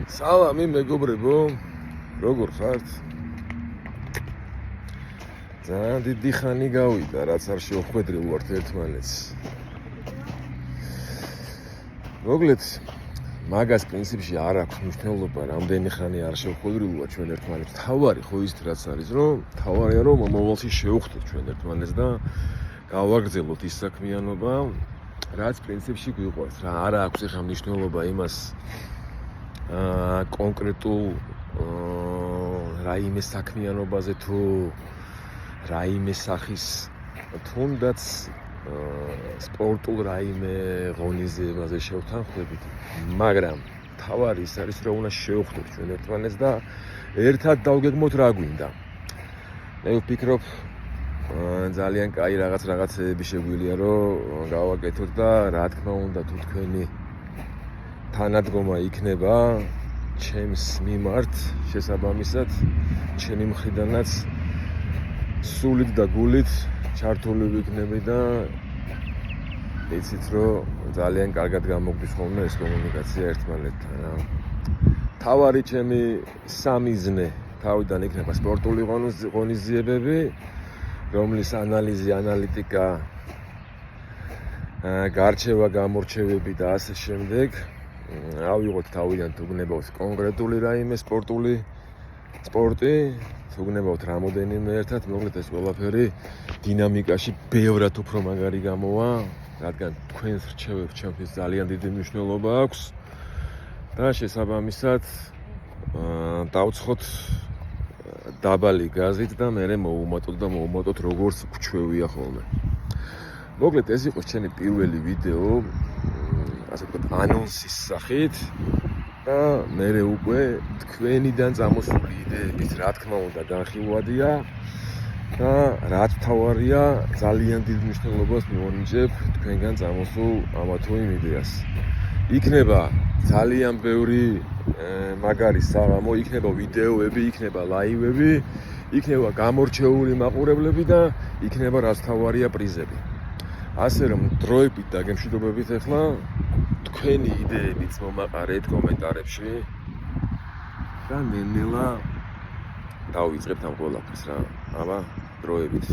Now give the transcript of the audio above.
სალამი მეგობრებო, როგორ ხართ? ძალიან დიდი ხანი გავიდა, რაც არ შევხვედრილ ვართ ერთმანეთს. მოგლეთ, მაგას პრინციპში არ აქვს მნიშვნელობა, რამდენი ხანი არ შევხვედრილ ვართ ჩვენ ერთმანეთს. თავარი ხო ის რაც არის, რომ თავარია რომ მომავალში შევხვდეთ ჩვენ ერთმანეთს და გავაგრძელოთ ის საქმიანობა, რაც პრინციპში გვიყვარს. რა არა აქვს ახლა მნიშვნელობა იმას კონკრეტულ რაიმე საქმიანობაზე თუ რაიმე სახის თუნდაც სპორტულ რაიმე ღონისძიებაზე შევთანხმდებით, მაგრამ თავარი ის არის რომ უნდა შევხვდეთ ჩვენ ერთმანეთს და ერთად დავგეგმოთ რა გვინდა. მე ვფიქრობ ძალიან კაი რაღაცეები შეგვიძლია რომ გავაკეთოთ და რა თქმა უნდა თუ თქვენი თანადგომა იქნება ჩემს მიმართ შესაბამისად ჩემი მხრიდანაც სულით და გულით ჩართული ვიქნები და იცით რომ ძალიან კარგად გამოგდის ხოლმე ეს კომუნიკაცია ერთმანეთთან. თავარი ჩემი სამიზნე თავიდან იქნება სპორტული ღონისძიებები, რომლის ანალიზი, ანალიტიკა, გარჩევა, გამორჩევები და ასე შემდეგ. ავიღოთ თავიდან თუ გნებავთ კონკრეტული რაიმე სპორტი, თუ გნებავთ რამოდენიმე ერთად, მოკლედ ეს ყველაფერი დინამიკაში ბევრად უფრო მაგარი გამოვა, რადგან თქვენს რჩევებს ჩემთვის ძალიან დიდი მნიშვნელობა აქვს და შესაბამისად დავცხოთ დაბალი გაზით და მე მოვუმატოთ როგორც გვჩვევია ხოლმე. მოკლედ ეს იყო ჩემი პირველი ვიდეო, ასე ვთქვათ, ანონსის სახით და მე უკვე თქვენიდან წამოსული იდეებით რა თქმა უნდა განხილვადია და რაც თავარია ძალიან დიდ მნიშვნელობას მივონიჭებ თქვენგან წამოსულ ამა თუ იმ იდეას. იქნება ძალიან ბევრი მაგარი საღამო, იქნება ვიდეოები, იქნება ლაივები, იქნება გამორჩეული მაყურებლები და იქნება რაც თავარია პრიზები. ასე რომ დროებით და გემშვიდობებით ახლა თქვენი იდეებიც მომაყარეთ კომენტარებში და ნელ-ნელა დავიწყებთ ამ ყველაფერს რა. აბა დროებით.